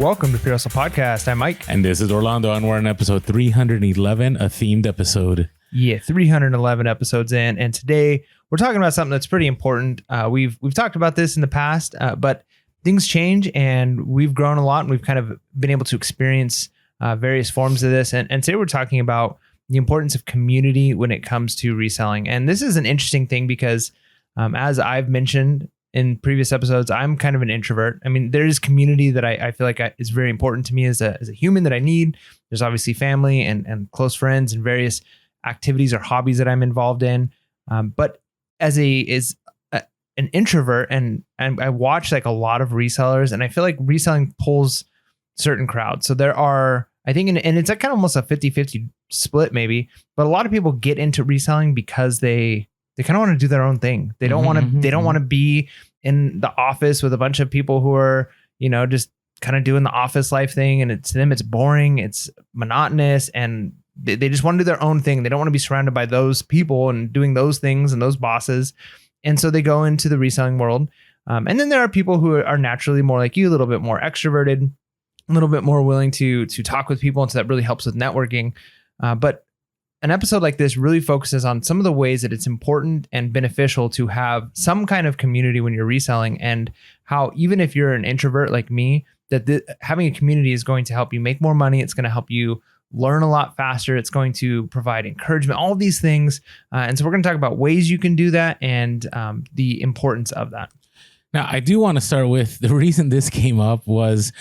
Welcome to Pure Hustle Podcast. I'm Mike. And this is Orlando, and we're on episode 311, a themed episode. Yeah, 311 episodes in. And today we're talking about something that's pretty important. We've talked about this in the past, but things change and we've grown a lot and we've kind of been able to experience various forms of this. And today we're talking about the importance of community when it comes to reselling. And this is an interesting thing because as I've mentioned in previous episodes, I'm kind of an introvert. I mean, there is community that I feel like is very important to me as a human that I need. There's obviously family and close friends and various activities or hobbies that I'm involved in. But as an introvert and I watch like a lot of resellers, and I feel like reselling pulls certain crowds. So there are, I think, and it's like kind of almost a 50-50 split maybe, but a lot of people get into reselling because they kind of want to do their own thing. They don't want to be in the office with a bunch of people who are, just kind of doing the office life thing. And to them, it's boring, it's monotonous, and they just want to do their own thing. They don't want to be surrounded by those people and doing those things and those bosses. And so they go into the reselling world. And then there are people who are naturally more like you, a little bit more extroverted, a little bit more willing to talk with people. And so that really helps with networking. But an episode like this really focuses on some of the ways that it's important and beneficial to have some kind of community when you're reselling, and how even if you're an introvert like me, that having a community is going to help you make more money. It's going to help you learn a lot faster. It's going to provide encouragement, all of these things. And so we're going to talk about ways you can do that and the importance of that. Now, I do want to start with the reason this came up was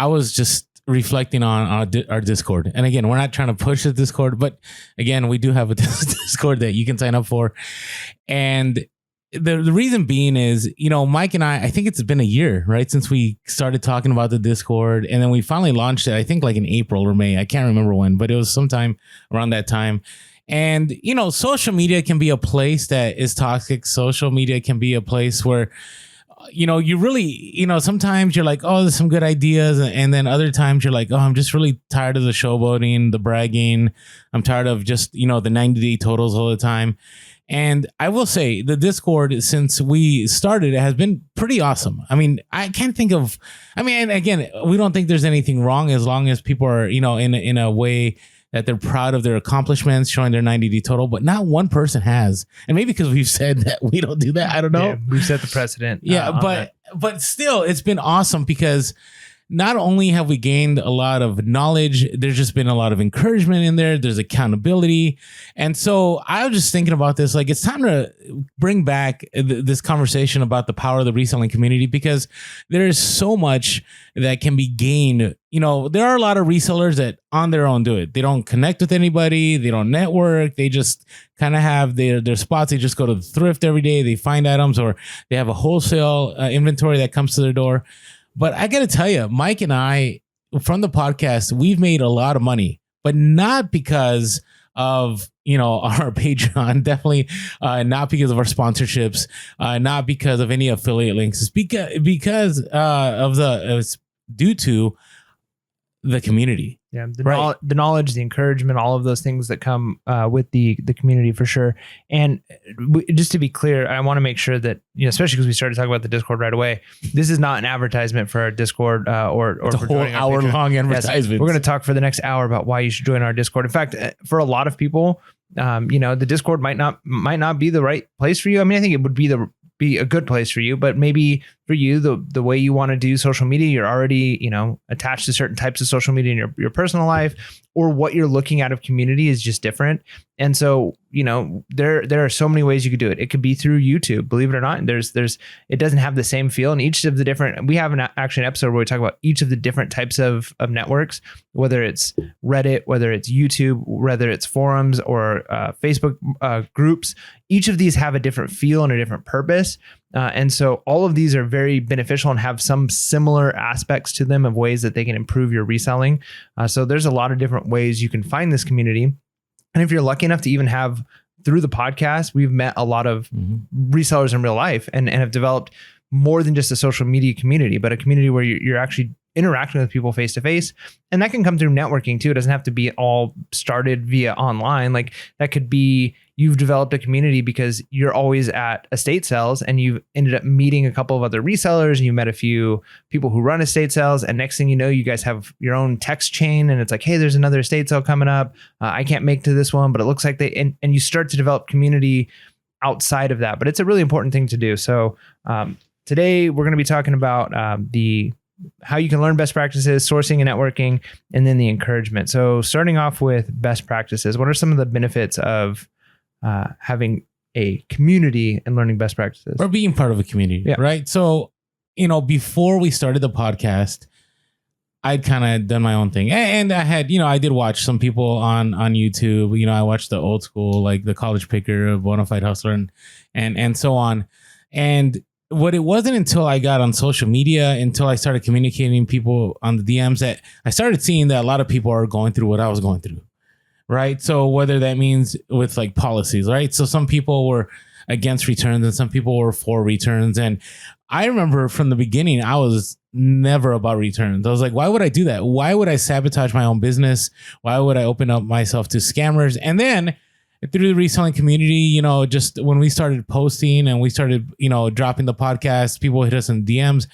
I was just reflecting on our Discord. And again, we're not trying to push the Discord, but again, we do have a Discord that you can sign up for. And the reason being is, Mike and I think it's been a year, right, since we started talking about the Discord. And then we finally launched it, I think like in April or May. I can't remember when, but it was sometime around that time. And, social media can be a place that is toxic. Social media can be a place where you really, sometimes you're like, oh, there's some good ideas. And then other times you're like, oh, I'm just really tired of the showboating, the bragging. I'm tired of just, the 90-day totals all the time. And I will say the Discord, since we started, it has been pretty awesome. I mean, I can't think of, and again, we don't think there's anything wrong as long as people are, in a way that they're proud of their accomplishments, showing their 90-day total, but not one person has. And maybe because we've said that we don't do that. I don't know. Yeah, we've set the precedent. But still, it's been awesome because not only have we gained a lot of knowledge, there's just been a lot of encouragement in there. There's accountability. And so I was just thinking about this, like it's time to bring back this conversation about the power of the reselling community, because there is so much that can be gained. There are a lot of resellers that on their own do it. They don't connect with anybody. They don't network. They just kind of have their spots. They just go to the thrift every day. They find items, or they have a wholesale inventory that comes to their door. But I got to tell you, Mike and I, from the podcast, we've made a lot of money, but not because of, our Patreon, definitely not because of our sponsorships, not because of any affiliate links. It's because it's due to the community. Yeah, the knowledge, the encouragement, all of those things that come with the community for sure. And just to be clear, I want to make sure that, especially because we started talking about the Discord right away, this is not an advertisement for our Discord or it's a whole hour-long advertisement. Yes, we're going to talk for the next hour about why you should join our Discord. In fact, for a lot of people, the Discord might not be the right place for you. I mean, I think it would be a good place for you, but maybe for you, the way you want to do social media, you're already, attached to certain types of social media in your personal life, or what you're looking at of community is just different. And so, there are so many ways you could do it. It could be through YouTube, believe it or not. It doesn't have the same feel. And each of the different, we have actually an episode where we talk about each of the different types of networks, whether it's Reddit, whether it's YouTube, whether it's forums or Facebook groups. Each of these have a different feel and a different purpose. And so all of these are very beneficial and have some similar aspects to them of ways that they can improve your reselling. So there's a lot of different ways you can find this community. And if you're lucky enough to even have, through the podcast, we've met a lot of resellers in real life and have developed more than just a social media community, but a community where you're actually interacting with people face to face. And that can come through networking too. It doesn't have to be all started via online. Like that could be, you've developed a community because you're always at estate sales and you've ended up meeting a couple of other resellers and you met a few people who run estate sales. And next thing you know, you guys have your own text chain and it's like, hey, there's another estate sale coming up. I can't make to this one, but it looks like and you start to develop community outside of that. But it's a really important thing to do. So today we're going to be talking about how you can learn best practices, sourcing and networking, and then the encouragement. So starting off with best practices, what are some of the benefits of having a community and learning best practices? Or being part of a community, right? So, before we started the podcast, I'd kind of done my own thing. And I had, I did watch some people on YouTube. I watched the old school, like the College Picker, Bonafide Hustler, and so on. And what it wasn't until I got on social media, until I started communicating with people on the DMs, that I started seeing that a lot of people are going through what I was going through. Right. So whether that means with like policies, right? So some people were against returns and some people were for returns. And I remember from the beginning, I was never about returns. I was like, why would I do that? Why would I sabotage my own business? Why would I open up myself to scammers? And then through the reselling community, just when we started posting and we started, dropping the podcast, people hit us in DMs.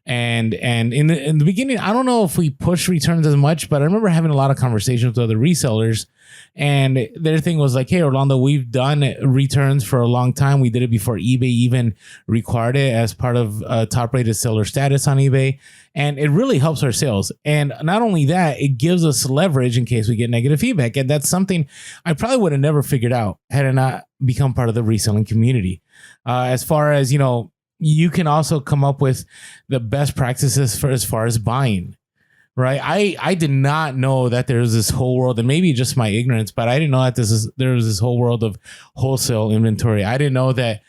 And in the beginning, I don't know if we pushed returns as much, but I remember having a lot of conversations with other resellers. And their thing was like, hey, Orlando, we've done returns for a long time. We did it before eBay even required it as part of top rated seller status on eBay. And it really helps our sales. And not only that, it gives us leverage in case we get negative feedback. And that's something I probably would have never figured out had I not become part of the reselling community. As far as, you can also come up with the best practices for as far as buying, right? I did not know that there was this whole world, and maybe just my ignorance, but I didn't know that there was this whole world of wholesale inventory. I didn't know that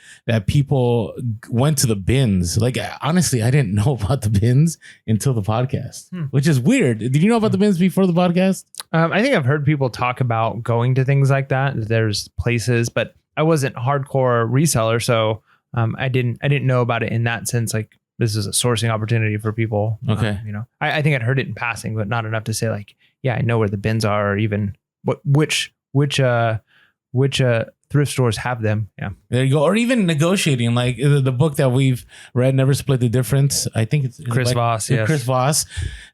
people went to the bins. Like, honestly, I didn't know about the bins until the podcast, which is weird. Did you know about the bins before the podcast? I think I've heard people talk about going to things like that. There's places, but I wasn't hardcore reseller, so I didn't know about it in that sense. Like, this is a sourcing opportunity for people. Okay. I think I'd heard it in passing, but not enough to say like, yeah, I know where the bins are, or even which thrift stores have them. Yeah. There you go. Or even negotiating, like the book that we've read, Never Split the Difference. I think it's Chris Voss. Yes. Chris Voss.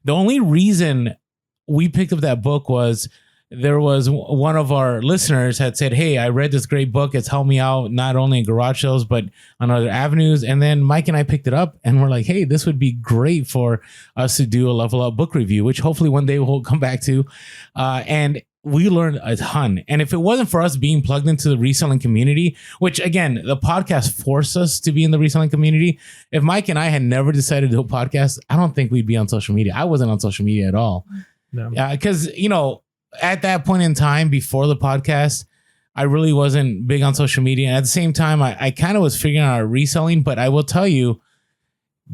The only reason we picked up that book was there was one of our listeners had said, hey, I read this great book. It's helped me out not only in garage sales, but on other avenues. And then Mike and I picked it up and we're like, hey, this would be great for us to do a level up book review, which hopefully one day we'll come back to. And we learned a ton. And if it wasn't for us being plugged into the reselling community, which again, the podcast forced us to be in the reselling community. If Mike and I had never decided to do a podcast, I don't think we'd be on social media. I wasn't on social media at all. No. Because, at that point in time before the podcast, I really wasn't big on social media. And at the same time, I kind of was figuring out reselling, but I will tell you,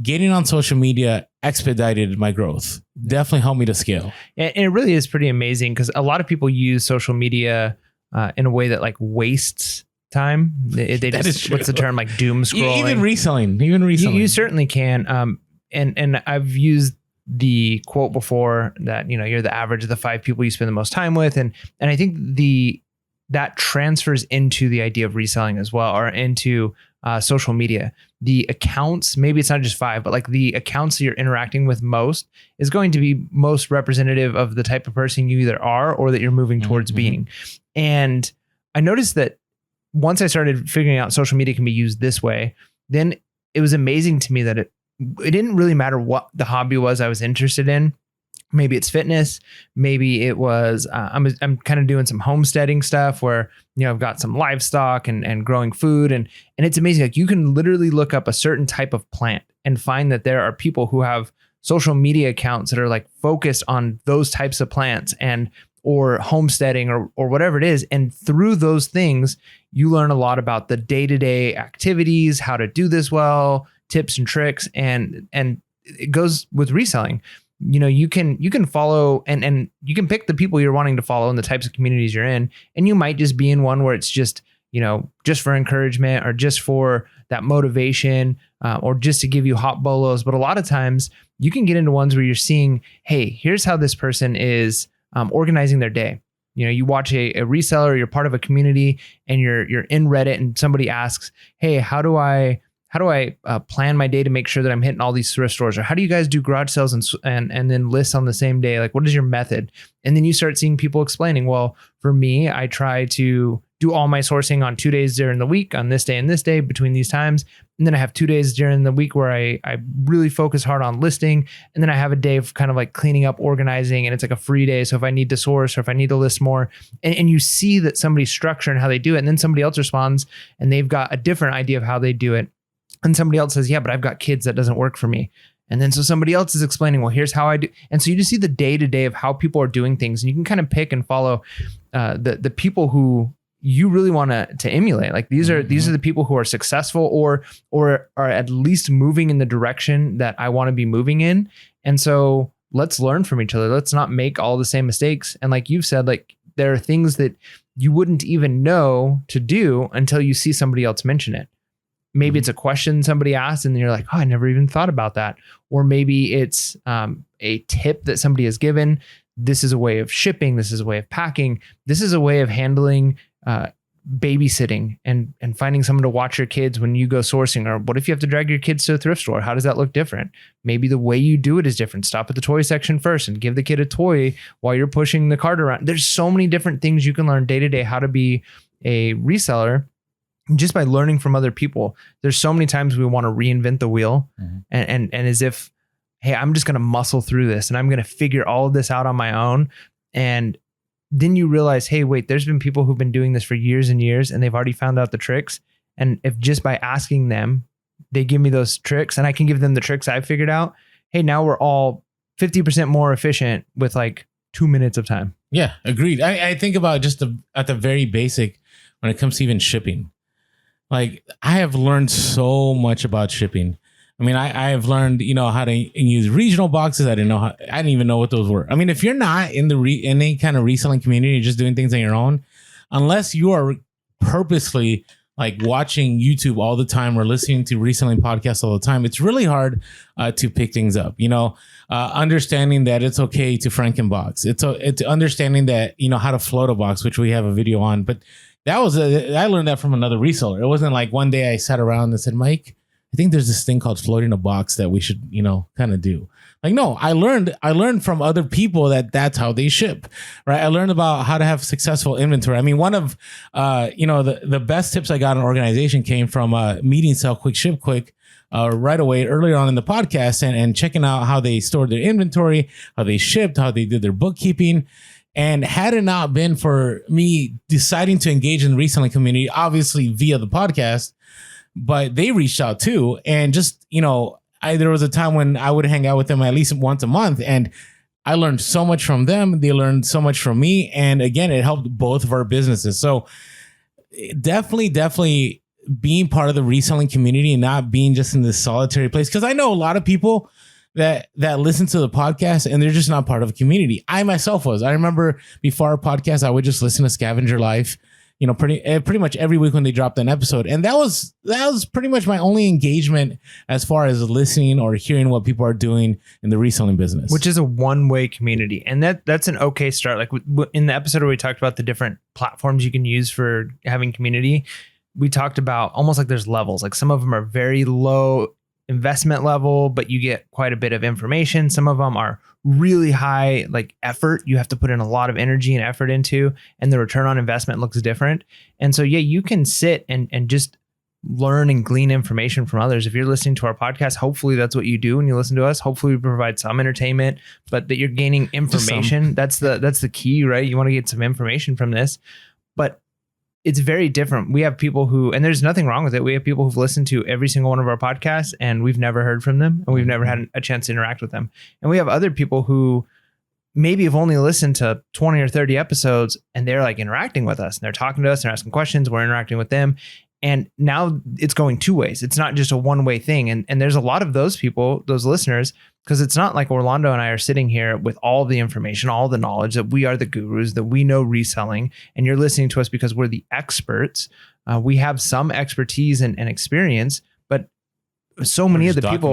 getting on social media expedited my growth. Definitely helped me to scale. And it really is pretty amazing because a lot of people use social media in a way that like wastes time. They just, what's the term? Like doom scrolling. Even reselling. You certainly can. And I've used the quote before that, you're the average of the 5 people you spend the most time with. And I think that transfers into the idea of reselling as well, or into social media. The accounts, maybe it's not just 5, but like the accounts that you're interacting with most is going to be most representative of the type of person you either are or that you're moving towards being. And I noticed that once I started figuring out social media can be used this way, then it was amazing to me that it didn't really matter what the hobby was I was interested in. Maybe it's fitness. Maybe it was, I'm kind of doing some homesteading stuff where, I've got some livestock and growing food. And it's amazing. Like you can literally look up a certain type of plant and find that there are people who have social media accounts that are like focused on those types of plants or homesteading or whatever it is. And through those things, you learn a lot about the day-to-day activities, how to do this well, tips and tricks. And it goes with reselling. You can follow and you can pick the people you're wanting to follow and the types of communities you're in. And you might just be in one where it's just, just for encouragement or just for that motivation or just to give you hot bolos. But a lot of times you can get into ones where you're seeing, hey, here's how this person is organizing their day. you watch a reseller, you're part of a community, and you're in Reddit, and somebody asks, hey, how do I plan my day to make sure that I'm hitting all these thrift stores? Or how do you guys do garage sales and then lists on the same day? Like, what is your method? And then you start seeing people explaining, well, for me, I try to do all my sourcing on 2 days during the week, on this day and this day, between these times. And then I have 2 days during the week where I really focus hard on listing. And then I have a day of kind of like cleaning up, organizing, and it's like a free day. So if I need to source or if I need to list more, and you see that somebody's structure and how they do it, and then somebody else responds and they've got a different idea of how they do it. And somebody else says, yeah, but I've got kids, that doesn't work for me. And then so somebody else is explaining, well, here's how I do. And so you just see the day-to-day of how people are doing things. And you can kind of pick and follow the people who you really want to emulate. Like these are the people who are successful or are at least moving in the direction that I want to be moving in. And so let's learn from each other. Let's not make all the same mistakes. And like you've said, like there are things that you wouldn't even know to do until you see somebody else mention it. Maybe it's a question somebody asked and you're like, oh, I never even thought about that. Or maybe it's a tip that somebody has given. This is a way of shipping. This is a way of packing. This is a way of handling babysitting and finding someone to watch your kids when you go sourcing. Or what if you have to drag your kids to a thrift store? How does that look different? Maybe the way you do it is different. Stop at the toy section first and give the kid a toy while you're pushing the cart around. There's so many different things you can learn day to day how to be a reseller. Just by learning from other people. There's so many times we want to reinvent the wheel and as if, hey, I'm just going to muscle through this and I'm going to figure all of this out on my own. And then you realize, hey, wait, there's been people who've been doing this for years and years and they've already found out the tricks. And if just by asking them, they give me those tricks and I can give them the tricks I've figured out. Hey, now we're all 50% more efficient with like 2 minutes of time. Yeah, agreed. I think about just at the very basic when it comes to even shipping. Like I have learned so much about shipping. I mean, I have learned, how to use regional boxes. I didn't even know what those were. I mean, if you're not in in any kind of reselling community, just doing things on your own, unless you are purposely like watching YouTube all the time or listening to reselling podcasts all the time, it's really hard to pick things up. Understanding that it's okay to Frankenbox. It's understanding that, how to float a box, which we have a video on, but I learned that from another reseller. It wasn't like one day I sat around and said, Mike, I think there's this thing called floating a box that we should, kind of do. Like, no, I learned from other people that's how they ship, right? I learned about how to have successful inventory. I mean, one of, the best tips I got in organization came from meeting Sell Quick, Ship Quick right away earlier on in the podcast and checking out how they stored their inventory, how they shipped, how they did their bookkeeping. And had it not been for me deciding to engage in the reselling community, obviously via the podcast, but they reached out too. And just, there was a time when I would hang out with them at least once a month. And I learned so much from them. They learned so much from me. And again, it helped both of our businesses. So definitely being part of the reselling community and not being just in this solitary place. Because I know a lot of people that listen to the podcast and they're just not part of a community. I myself was. I remember before our podcast, I would just listen to Scavenger Life, pretty much every week when they dropped an episode. And that was pretty much my only engagement as far as listening or hearing what people are doing in the reselling business. Which is a one-way community. And that's an okay start. Like in the episode where we talked about the different platforms you can use for having community, we talked about almost like there's levels. Like some of them are very low investment level, but you get quite a bit of information. Some of them are really high, like effort. You have to put in a lot of energy and effort into, and the return on investment looks different. And so, yeah, you can sit and just learn and glean information from others. If you're listening to our podcast, hopefully that's what you do when you listen to us. Hopefully we provide some entertainment, but that you're gaining information. That's the key, right? You want to get some information from this, but it's very different. We have people who, and there's nothing wrong with it. We have people who've listened to every single one of our podcasts and we've never heard from them and we've never had a chance to interact with them. And we have other people who maybe have only listened to 20 or 30 episodes and they're like interacting with us and they're talking to us, they're asking questions, we're interacting with them. And now it's going two ways. It's not just a one-way thing. And there's a lot of those people, those listeners, because it's not like Orlando and I are sitting here with all the information, all the knowledge that we are the gurus, that we know reselling, and you're listening to us because we're the experts. We have some expertise and experience, but so many of the people,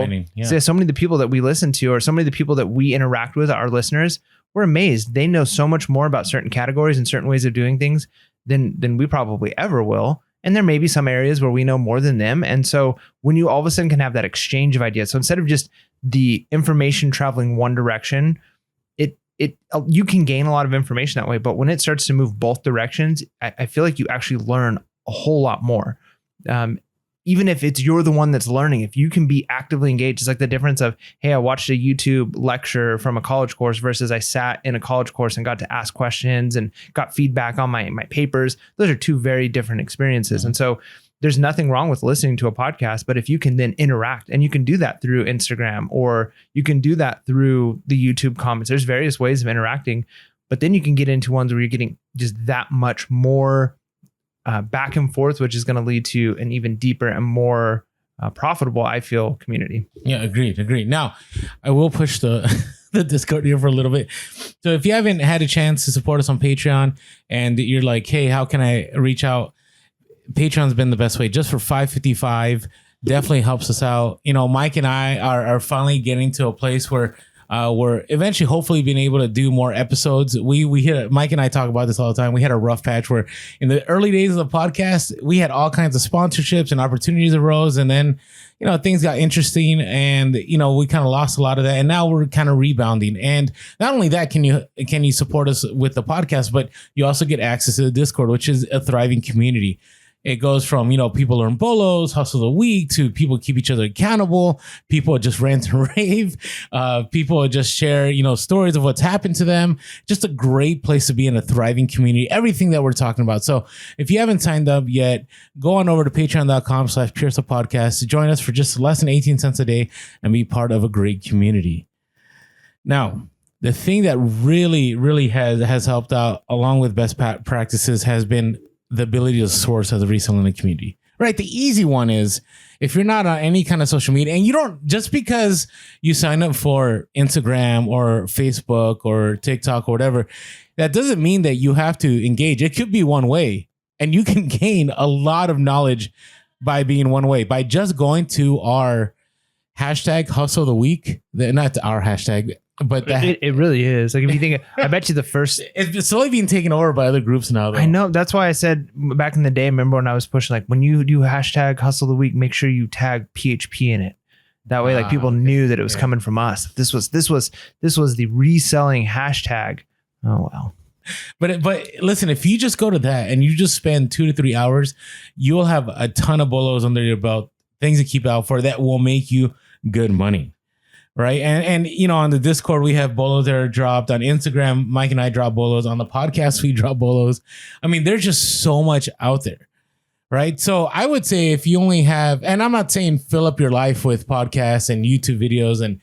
so many of the people that we listen to, or so many of the people that we interact with, our listeners, we're amazed. They know so much more about certain categories and certain ways of doing things than we probably ever will. And there may be some areas where we know more than them. And so when you all of a sudden can have that exchange of ideas, so instead of just the information traveling one direction, you can gain a lot of information that way. But when it starts to move both directions, I feel like you actually learn a whole lot more. Even if you're the one that's learning, if you can be actively engaged, it's like the difference of, hey, I watched a YouTube lecture from a college course versus I sat in a college course and got to ask questions and got feedback on my papers. Those are two very different experiences. And so there's nothing wrong with listening to a podcast, but if you can then interact, and you can do that through Instagram, or you can do that through the YouTube comments, there's various ways of interacting, but then you can get into ones where you're getting just that much more back and forth, which is going to lead to an even deeper and more profitable, I feel, community. Yeah, agreed. Now, I will push the Discord here for a little bit. So if you haven't had a chance to support us on Patreon and you're like, hey, how can I reach out? Patreon's been the best way. Just for $5.55, definitely helps us out. You know, Mike and I are finally getting to a place where we're eventually hopefully being able to do more episodes. We hit, Mike and I talk about this all the time. We had a rough patch where in the early days of the podcast, we had all kinds of sponsorships and opportunities arose. And then, you know, things got interesting and, you know, we kind of lost a lot of that. And now we're kind of rebounding. And not only that, can you support us with the podcast, but you also get access to the Discord, which is a thriving community. It goes from, you know, people learn bolos, hustle of the week, to people keep each other accountable. People just rant and rave. People just share, you know, stories of what's happened to them. Just a great place to be in a thriving community. Everything that we're talking about. So if you haven't signed up yet, go on over to patreon.com/PureStuffPodcast to join us for just less than 18 cents a day and be part of a great community. Now, the thing that really, really has helped out along with best practices has been the ability to source as a reseller in the community, right? The easy one is if you're not on any kind of social media and you don't, just because you sign up for Instagram or Facebook or TikTok or whatever, that doesn't mean that you have to engage. It could be one way, and you can gain a lot of knowledge by being one way, by just going to our hashtag hustle of the week, not our hashtag, but it really is. Like if you think, I bet you the first, it's slowly being taken over by other groups now, though. I know. That's why I said back in the day, remember when I was pushing, like when you do hashtag hustle of the week, make sure you tag PHP in it. That way, like people knew that it was coming from us. This was the reselling hashtag. Oh, wow. But listen, if you just go to that and you just spend 2 to 3 hours, you'll have a ton of bolos under your belt, things to keep out for that will make you good money. Right. And, you know, on the Discord, we have bolos that are dropped. On Instagram, Mike and I drop bolos. On the podcast, we drop bolos. I mean, there's just so much out there. Right. So I would say if you only have, and I'm not saying fill up your life with podcasts and YouTube videos and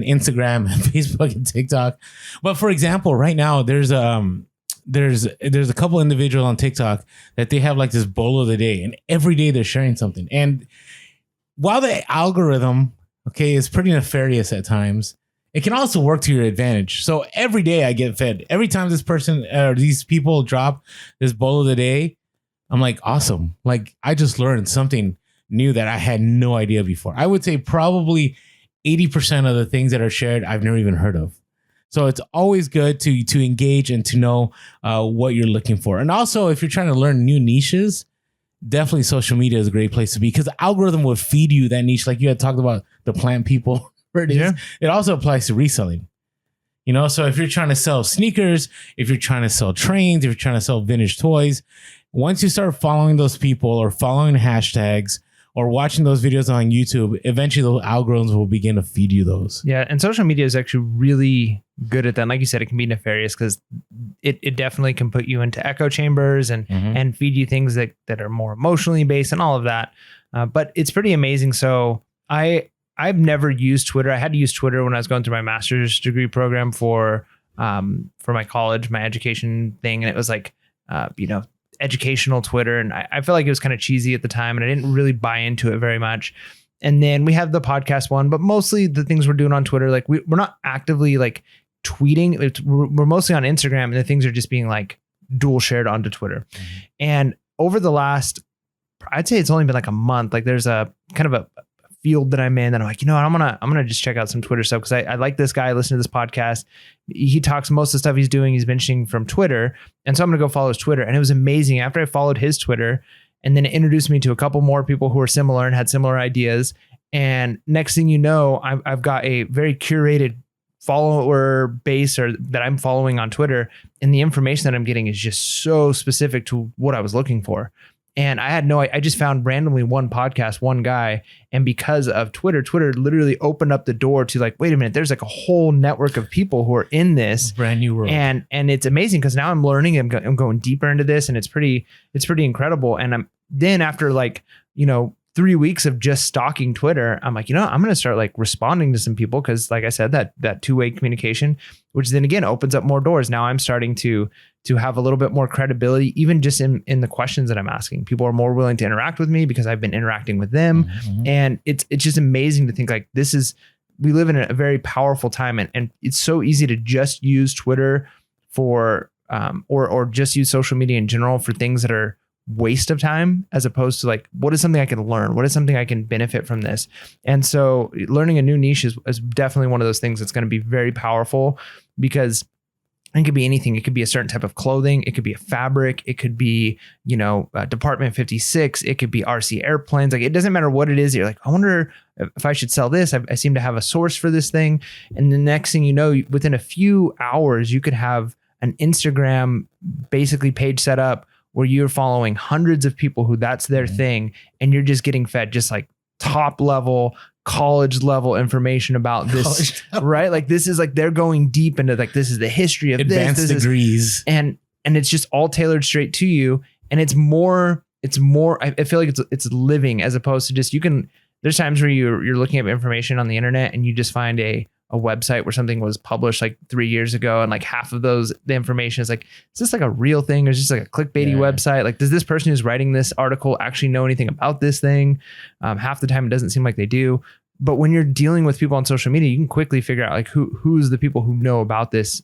Instagram and Facebook and TikTok. But for example, right now, there's a couple individuals on TikTok that they have like this bolo of the day, and every day they're sharing something. And while the algorithm, okay, is pretty nefarious at times, it can also work to your advantage. So every day I get fed. Every time this person or these people drop this bowl of the day, I'm like, awesome. Like I just learned something new that I had no idea before. I would say probably 80% of the things that are shared, I've never even heard of. So it's always good to engage and to know what you're looking for. And also, if you're trying to learn new niches, definitely social media is a great place to be, because the algorithm will feed you that niche. Like you had talked about the plant people. It also applies to reselling. You know, so if you're trying to sell sneakers, if you're trying to sell trains, if you're trying to sell vintage toys, once you start following those people or following hashtags or watching those videos on YouTube, eventually those algorithms will begin to feed you those. Yeah. And social media is actually really good at that. And like you said, it can be nefarious because it definitely can put you into echo chambers and feed you things that are more emotionally based and all of that. But it's pretty amazing. So I've never used Twitter. I had to use Twitter when I was going through my master's degree program for my college, my education thing. And it was like, educational Twitter. And I felt like it was kind of cheesy at the time and I didn't really buy into it very much. And then we have the podcast one, but mostly the things we're doing on Twitter, like we're not actively like tweeting. We're mostly on Instagram, and the things are just being like dual shared onto Twitter. And over the last, I'd say it's only been like a month, like there's a kind of a field that I'm in that I'm like, I'm gonna just check out some Twitter stuff because I like this guy. I listen to this podcast. He talks most of the stuff he's doing. He's mentioning from Twitter, and so I'm gonna go follow his Twitter. And it was amazing after I followed his Twitter, and then it introduced me to a couple more people who are similar and had similar ideas. And next thing you know, I've got a very curated follower base or that I'm following on Twitter, and the information that I'm getting is just so specific to what I was looking for. And I just found randomly one podcast, one guy. And because of Twitter literally opened up the door to like, wait a minute, there's like a whole network of people who are in this brand new world. And it's amazing because now I'm learning, I'm going deeper into this, and it's pretty incredible. And then after 3 weeks of just stalking Twitter, I'm like, I'm going to start like responding to some people. Cause like I said, that two-way communication, which then again opens up more doors. Now I'm starting to have a little bit more credibility, even just in the questions that I'm asking. People are more willing to interact with me because I've been interacting with them. Mm-hmm. And it's just amazing to think like we live in a very powerful time, and it's so easy to just use Twitter for, or just use social media in general for things that are waste of time, as opposed to like, what is something I can learn? What is something I can benefit from this? And so learning a new niche is definitely one of those things that's going to be very powerful, because it could be anything. It could be a certain type of clothing. It could be a fabric. It could be, Department 56. It could be RC airplanes. Like, it doesn't matter what it is. You're like, I wonder if I should sell this. I seem to have a source for this thing. And the next thing you know, within a few hours, you could have an Instagram basically page set up where you're following hundreds of people who that's their thing. And you're just getting fed just like top level, college level information about this, right? Like, this is like, they're going deep into like, this is the history of advanced degrees. And it's just all tailored straight to you. And it's more, I feel like it's living, as opposed to just, there's times where you're looking up information on the internet and you just find a website where something was published like 3 years ago. And like half of the information is like, is this like a real thing? Or is this like a clickbaity website? Like, does this person who's writing this article actually know anything about this thing? Half the time it doesn't seem like they do. But when you're dealing with people on social media, you can quickly figure out like who's the people who know about this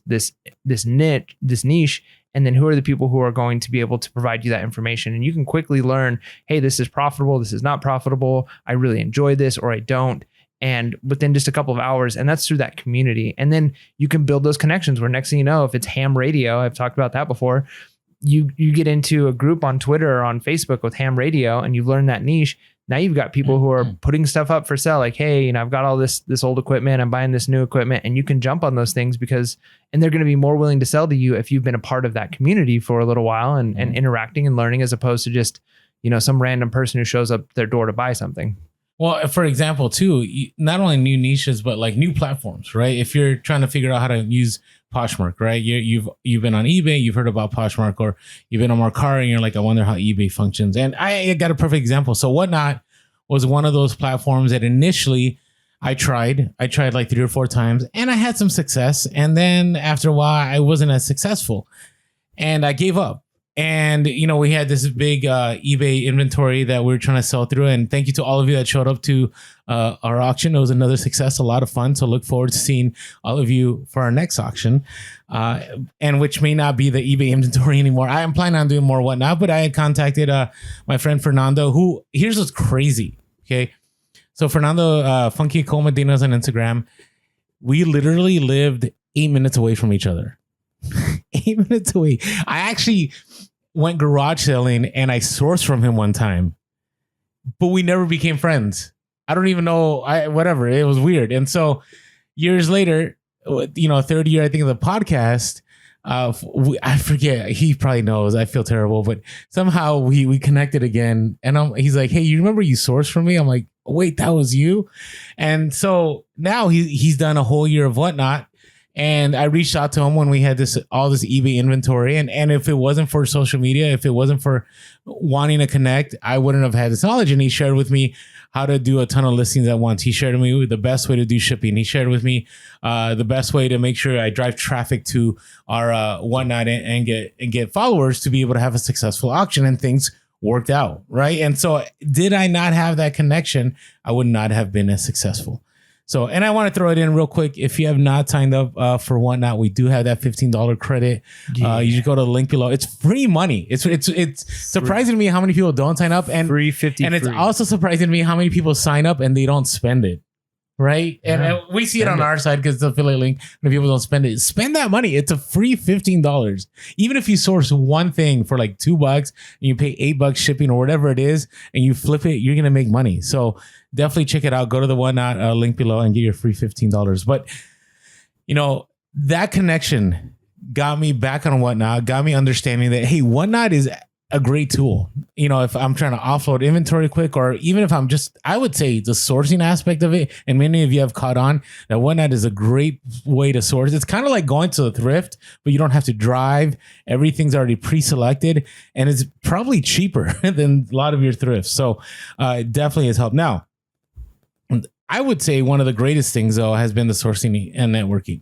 niche, and then who are the people who are going to be able to provide you that information. And you can quickly learn, hey, this is profitable, this is not profitable, I really enjoy this, or I don't. And within just a couple of hours, and that's through that community. And then you can build those connections where next thing you know, if it's ham radio, I've talked about that before, you get into a group on Twitter or on Facebook with ham radio, and you've learned that niche. Now you've got people who are putting stuff up for sale. Like, hey, I've got all this old equipment, I'm buying this new equipment, and you can jump on those things and they're going to be more willing to sell to you if you've been a part of that community for a little while and interacting and learning, as opposed to just, some random person who shows up their door to buy something. Well, for example, too, not only new niches, but like new platforms, right? If you're trying to figure out how to use Poshmark, right? You've been on eBay, you've heard about Poshmark, or you've been on Mercari, and you're like, I wonder how eBay functions. And I got a perfect example. So Whatnot was one of those platforms that initially I tried like 3 or 4 times, and I had some success. And then after a while, I wasn't as successful, and I gave up. And, we had this big eBay inventory that we were trying to sell through. And thank you to all of you that showed up to our auction. It was another success, a lot of fun. So look forward to seeing all of you for our next auction, and which may not be the eBay inventory anymore. I am planning on doing more Whatnot, but I had contacted my friend Fernando, who, here's what's crazy. Okay. So Fernando, Funky Cole Medina's on Instagram. We literally lived 8 minutes away from each other. 8 minutes away. I actually went garage selling and I sourced from him one time, but we never became friends. I don't even know. Whatever. It was weird. And so years later, third year, I think, of the podcast, I forget. He probably knows. I feel terrible, but somehow we connected again. And he's like, hey, you remember you sourced from me? I'm like, wait, that was you? And so now he's done a whole year of Whatnot. And I reached out to him when we had all this eBay inventory. And if it wasn't for social media, if it wasn't for wanting to connect, I wouldn't have had this knowledge. And he shared with me how to do a ton of listings at once. He shared with me the best way to do shipping. He shared with me the best way to make sure I drive traffic to our Whatnot and get followers to be able to have a successful auction, and things worked out, right? And so did I not have that connection, I would not have been as successful. So, and I want to throw it in real quick. If you have not signed up for Whatnot, we do have that $15 credit. You just go to the link below. It's free money. It's surprising to me how many people don't sign up, and free 50. And it's also surprising to me how many people sign up and they don't spend it. Right. And we see it on our side because it's an affiliate link. And if people don't spend it, spend that money. It's a free $15. Even if you source one thing for like $2 and you pay $8 shipping or whatever it is, and you flip it, you're going to make money. So definitely check it out. Go to the Whatnot link below and get your free $15. But, you know, that connection got me back on Whatnot, got me understanding that, hey, Whatnot is a great tool. You know, if I'm trying to offload inventory quick, or even if I'm just, I would say the sourcing aspect of it, and many of you have caught on that Whatnot is a great way to source. It's kind of like going to a thrift, but you don't have to drive. Everything's already pre-selected, and it's probably cheaper than a lot of your thrifts. So it definitely has helped. Now, I would say one of the greatest things though has been the sourcing and networking.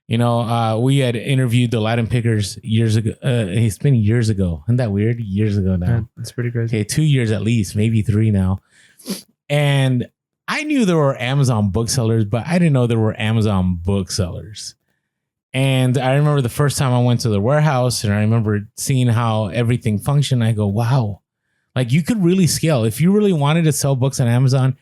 You know, we had interviewed the Latin pickers years ago. It's been years ago. Isn't that weird? Years ago now. Yeah, it's pretty crazy. Okay, 2 years at least, maybe 3 now. And I knew there were Amazon booksellers, but I didn't know there were Amazon booksellers. And I remember the first time I went to the warehouse, and I remember seeing how everything functioned. I go, wow, like you could really scale. If you really wanted to sell books on Amazon,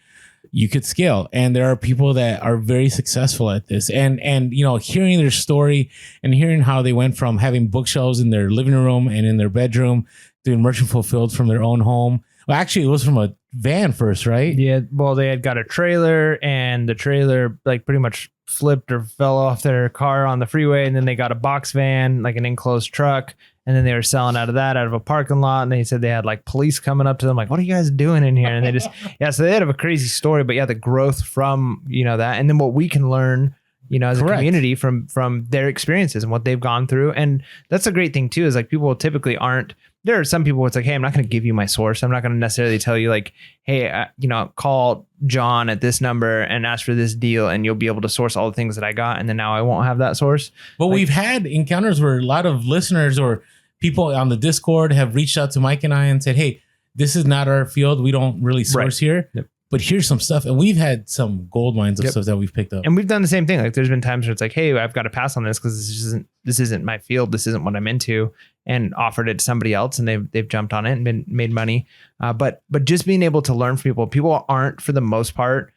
you could scale. And there are people that are very successful at this. And you know, hearing their story and hearing how they went from having bookshelves in their living room and in their bedroom, doing merchant fulfilled from their own home. Well, actually, it was from a van first, right? Yeah. Well, they had got a trailer, and the trailer like pretty much flipped or fell off their car on the freeway. And then they got a box van, like an enclosed truck. And then they were selling out of a parking lot. And they said they had like police coming up to them, like, what are you guys doing in here? And they just, so they had a crazy story, but the growth from, you know, that, and then what we can learn, you know, as a community from their experiences and what they've gone through. And that's a great thing too, is like people typically aren't, there are some people it's like, hey, I'm not going to give you my source. I'm not going to necessarily tell you like, hey, you know, call John at this number and ask for this deal and you'll be able to source all the things that I got. And then now I won't have that source. But like, we've had encounters where a lot of listeners or people on the Discord have reached out to Mike and I and said, hey, this is not our field. We don't really source here. Yep. But here's some stuff. And we've had some gold mines of stuff that we've picked up. And we've done the same thing. Like there's been times where it's like, hey, I've got to pass on this because this isn't my field. This isn't what I'm into, and offered it to somebody else, and they've jumped on it and made money. But just being able to learn from people aren't, for the most part,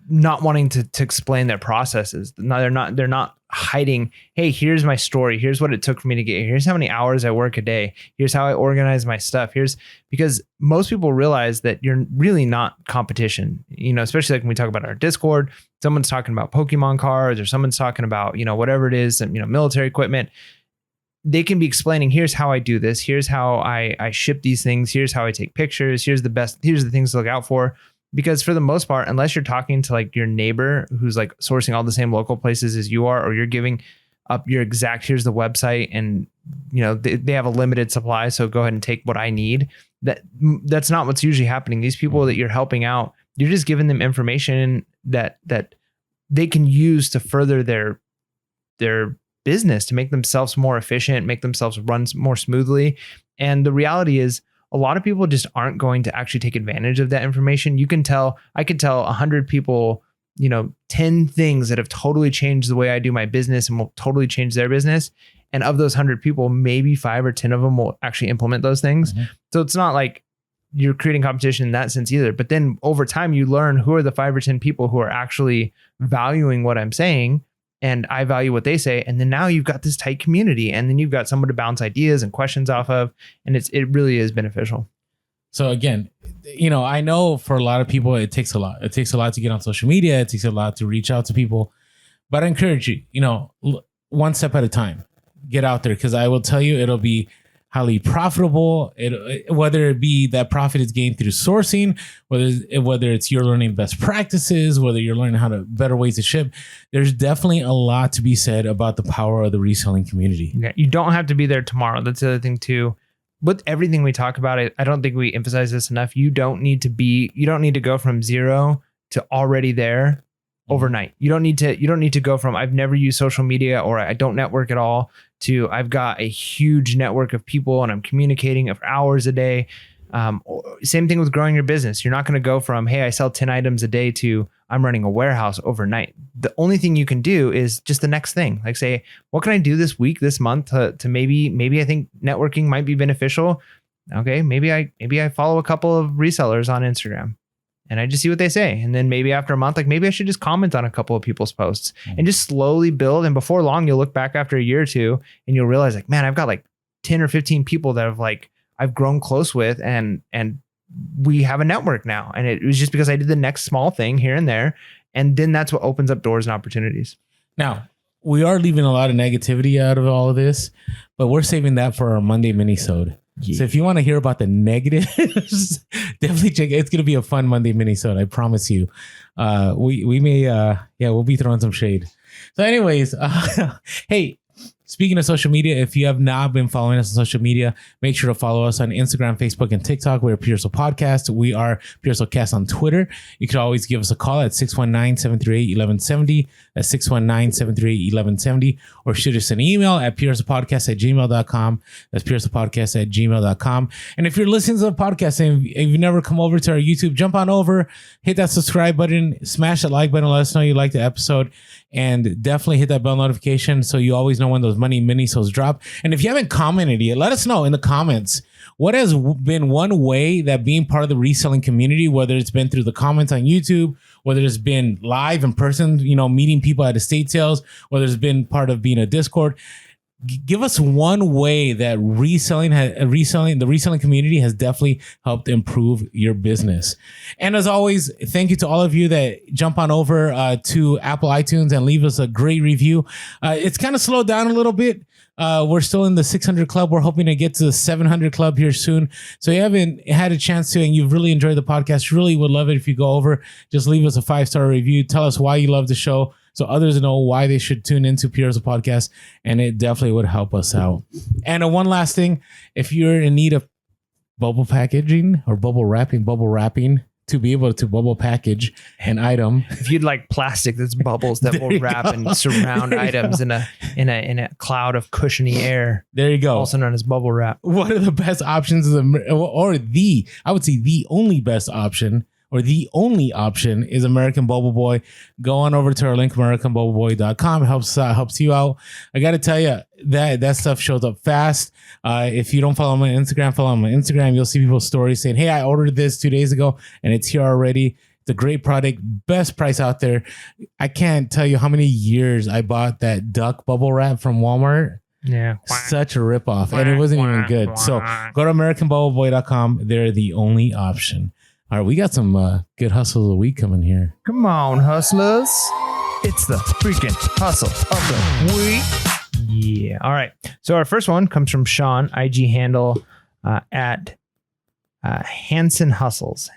not wanting to explain their processes. No, they're not hiding, hey, here's my story. Here's what it took for me to get here. Here's how many hours I work a day. Here's how I organize my stuff. Because most people realize that you're really not competition, you know, especially like when we talk about our Discord, someone's talking about Pokemon cards or someone's talking about, you know, whatever it is, you know, military equipment. They can be explaining, here's how I do this. Here's how I ship these things. Here's how I take pictures. Here's the things to look out for. Because for the most part, unless you're talking to like your neighbor who's like sourcing all the same local places as you are, or you're giving up your exact, here's the website, and you know they have a limited supply, so go ahead and take what I need. That's not what's usually happening. These people that you're helping out, you're just giving them information that they can use to further their business, to make themselves more efficient, make themselves run more smoothly. And the reality is, a lot of people just aren't going to actually take advantage of that information. I could tell 100 people, you know, 10 things that have totally changed the way I do my business and will totally change their business. And of those 100 people, maybe 5 or 10 of them will actually implement those things. Mm-hmm. So it's not like you're creating competition in that sense either. But then over time, you learn who are the 5 or 10 people who are actually valuing what I'm saying, and I value what they say. And then now you've got this tight community, and then you've got someone to bounce ideas and questions off of. And it really is beneficial. So again, you know, I know for a lot of people, it takes a lot. It takes a lot to get on social media. It takes a lot to reach out to people. But I encourage you, you know, one step at a time, get out there. Because I will tell you, it'll be highly profitable. Whether it be that profit is gained through sourcing, whether it's you're learning best practices, whether you're learning how to better ways to ship, there's definitely a lot to be said about the power of the reselling community. Yeah, you don't have to be there tomorrow. That's the other thing too. With everything we talk about, I don't think we emphasize this enough. You don't need to go from 0 to already there overnight. You don't need to go from I've never used social media or I don't network at all to I've got a huge network of people and I'm communicating for hours a day. Same thing with growing your business. You're not going to go from, hey, I sell 10 items a day to I'm running a warehouse overnight. The only thing you can do is just the next thing. Like say, what can I do this week, this month to maybe I think networking might be beneficial. Okay, maybe I follow a couple of resellers on Instagram and I just see what they say. And then maybe after a month, like maybe I should just comment on a couple of people's posts and just slowly build. And before long, you'll look back after a year or two and you'll realize like, man, I've got like 10 or 15 people that I've grown close with and we have a network now. And it was just because I did the next small thing here and there. And then that's what opens up doors and opportunities. Now, we are leaving a lot of negativity out of all of this, but we're saving that for our Monday minisode. Yeah. So if you want to hear about the negatives, definitely check it. It's going to be a fun Monday minisode. I promise you. We may, we'll be throwing some shade. So anyways, hey, speaking of social media, if you have not been following us on social media, make sure to follow us on Instagram, Facebook, and TikTok. We're PHP Podcast. We are PHP Cast on Twitter. You can always give us a call at 619-738-1170. That's 619-738-1170. Or shoot us an email at phppodcast@gmail.com. That's phppodcast@gmail.com. And if you're listening to the podcast and you've never come over to our YouTube, jump on over, hit that subscribe button, smash that like button, let us know you like the episode, and definitely hit that bell notification so you always know when those money minisodes drop. And if you haven't commented yet, let us know in the comments what has been one way that being part of the reselling community, whether it's been through the comments on YouTube, whether it's been live in person, meeting people at estate sales, whether it's been part of being a Discord. Give us one way that the reselling community has definitely helped improve your business. And as always, thank you to all of you that jump on over to Apple iTunes and leave us a great review. It's kind of slowed down a little bit. We're still in the 600 club. We're hoping to get to the 700 club here soon. So you haven't had a chance to, and you've really enjoyed the podcast, really would love it if you go over, just leave us a 5-star review. Tell us why you love the show, so others know why they should tune into PHP Podcast, and it definitely would help us out. And one last thing, if you're in need of bubble packaging or bubble wrapping to be able to bubble package an item. If you'd like plastic that's bubbles that will wrap and surround items in a cloud of cushiony air. There you go. Also known as bubble wrap. One of the best options is I would say the only best option, or the only option, is American Bubble Boy. Go on over to our link, AmericanBubbleBoy.com. Helps you out. I got to tell you, that stuff shows up fast. If you don't follow me on Instagram, follow me on Instagram. You'll see people's stories saying, hey, I ordered this 2 days ago and it's here already. It's a great product, best price out there. I can't tell you how many years I bought that duck bubble wrap from Walmart. Yeah. Such a ripoff. And it wasn't even good. So go to AmericanBubbleBoy.com. They're the only option. All right, we got some good hustles of the week coming here. Come on, hustlers. It's the freaking hustle of the week. Yeah. All right. So our first one comes from Sean, IG handle at Hanson Hustles.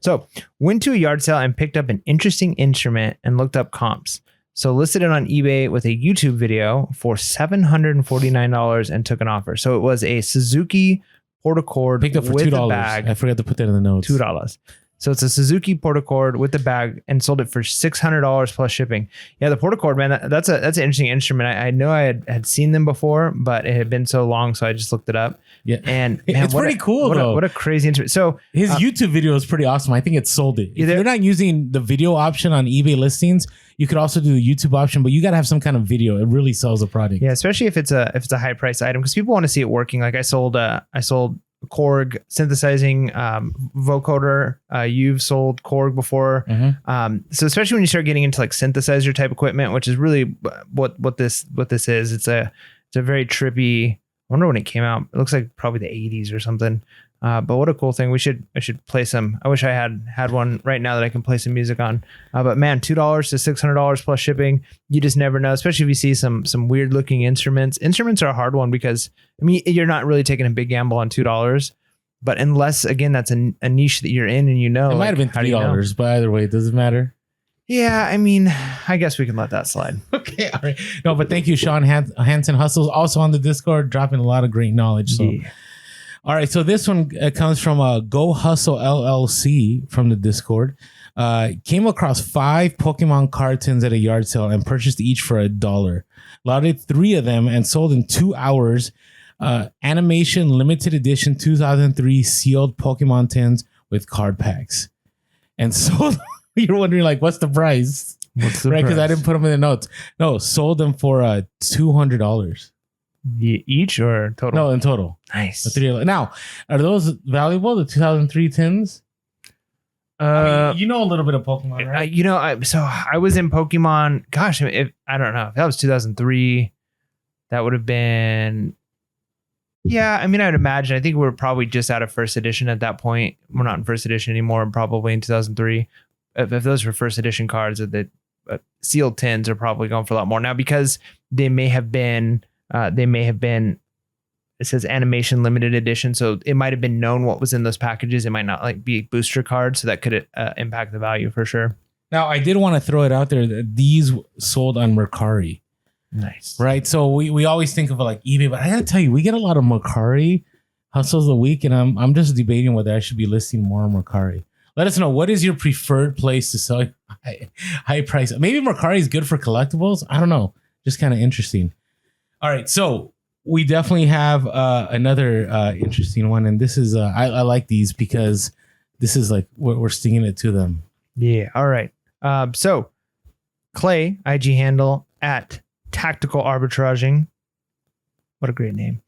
So went to a yard sale and picked up an interesting instrument and looked up comps. So listed it on eBay with a YouTube video for $749 and took an offer. So it was a Suzuki Portacord picked up for $2. Bag. I forgot to put that in the notes. $2. So it's a Suzuki Portacord with the bag and sold it for $600 plus shipping. Yeah, the Portacord, man, that's an interesting instrument. I know I had seen them before, but it had been so long, so I just looked it up. Yeah, and man, it's pretty cool though. What a crazy instrument. So his YouTube video is pretty awesome. I think it sold it. If you're not using the video option on eBay listings, you could also do the YouTube option, but you got to have some kind of video. It really sells a product. Yeah, especially if it's a high price item, because people want to see it working. Like I sold Korg synthesizing vocoder. You've sold Korg before. Mm-hmm. So especially when you start getting into like synthesizer type equipment, which is really what this is. It's a very trippy. I wonder when it came out. It looks like probably the 80s or something. But what a cool thing. I should play some. I wish I had one right now that I can play some music on. But man, $2 to $600 plus shipping. You just never know, especially if you see some weird looking instruments. Instruments are a hard one because I mean, you're not really taking a big gamble on $2, but unless again, that's a niche that you're in and it might have been $3, but either way, it doesn't matter. Yeah, I mean, I guess we can let that slide. Okay, all right. No, but thank you, Sean Hanson Hustles, also on the Discord, dropping a lot of great knowledge. So. Yeah. All right, so this one comes from Go Hustle LLC from the Discord. Came across 5 Pokemon cartons at a yard sale and purchased each for $1. Loaded 3 of them and sold in 2 hours. Animation limited edition 2003 sealed Pokemon tins with card packs. And so you're wondering, like, what's the price? What's the right? Because I price? didn't put them in the notes. No, sold them for $200. Each or total? No, in total. Nice. Now, are those valuable? The 2003 tins? I mean, you know a little bit of Pokemon, right? I was in Pokemon. Gosh, if I don't know if that was 2003, that would have been. Yeah, I mean, I'd imagine. I think we were probably just out of first edition at that point. We're not in first edition anymore. Probably in 2003. If those were first edition cards, the sealed tins are probably going for a lot more now because they may have been. It says animation limited edition, so it might have been known what was in those packages. It might not like be booster cards, so that could impact the value for sure. Now, I did want to throw it out there that these sold on Mercari. Nice, right? So we always think of it like eBay, but I gotta tell you, we get a lot of Mercari hustles a week, and I'm just debating whether I should be listing more on Mercari. Let us know, what is your preferred place to sell high price? Maybe Mercari is good for collectibles. I don't know, just kind of interesting. All right, so we definitely have another interesting one, and this is I like these because this is like we're stinging it to them. Yeah. All right. So Clay, IG handle at Tactical Arbitraging. What a great name.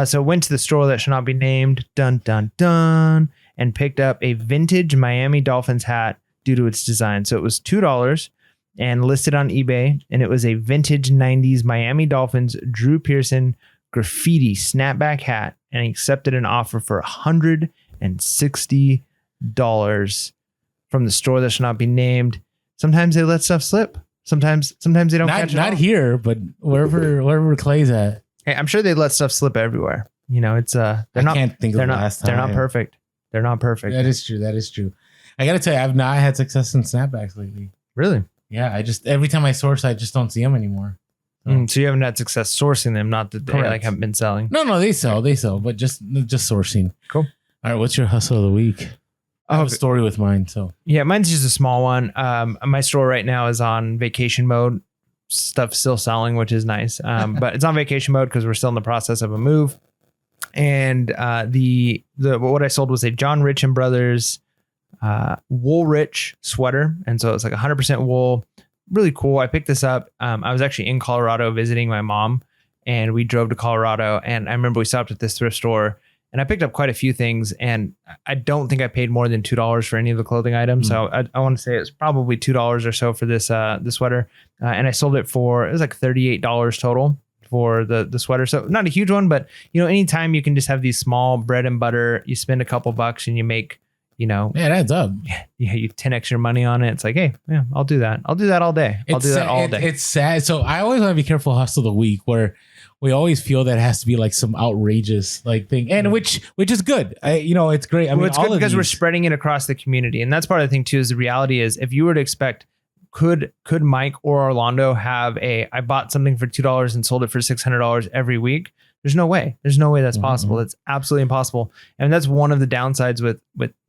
So went to the store that should not be named, dun dun dun, and picked up a vintage Miami Dolphins hat due to its design. So it was $2 and listed on eBay, and it was a vintage 90s Miami Dolphins Drew Pearson graffiti snapback hat, and he accepted an offer for $160 from the store that should not be named. Sometimes they let stuff slip. Sometimes they don't catch it. Not here, but wherever Clay's at. Hey, I'm sure they let stuff slip everywhere. You know, it's they're not. Can't think of the last time. They're not perfect. They're not perfect. That is true. I gotta tell you, I've not had success in snapbacks lately. Really? Yeah, every time I source, I just don't see them anymore. So you haven't had success sourcing them, not that they like haven't been selling. No, they sell, but just sourcing. Cool. All right, what's your hustle of the week? I have a story with mine. So yeah, mine's just a small one. My store right now is on vacation mode. Stuff's still selling, which is nice. But it's on vacation mode because we're still in the process of a move. And the what I sold was a John Rich and Brothers Woolrich sweater, and so it's like 100% wool. Really cool. I picked this up. I was actually in Colorado visiting my mom, and we drove to Colorado. And I remember we stopped at this thrift store, and I picked up quite a few things. And I don't think I paid more than $2 for any of the clothing items. So I want to say it's probably $2 or so for this sweater. And I sold it for, it was like $38 total for the sweater. So not a huge one, but anytime you can just have these small bread and butter, you spend a couple bucks and you make, yeah, it adds up. Yeah, you 10x your money on it. It's like, hey, yeah, I'll do that. I'll do that all day. I'll do that all day. It's sad. So I always want to be careful hustle of the week, where we always feel that it has to be like some outrageous like thing, and which is good. It's great. I mean, it's good because we're spreading it across the community, and that's part of the thing too. Is the reality is, if you were to expect, could Mike or Orlando have I bought something for $2 and sold it for $600 every week? There's no way. There's no way that's possible. It's absolutely impossible. And that's one of the downsides with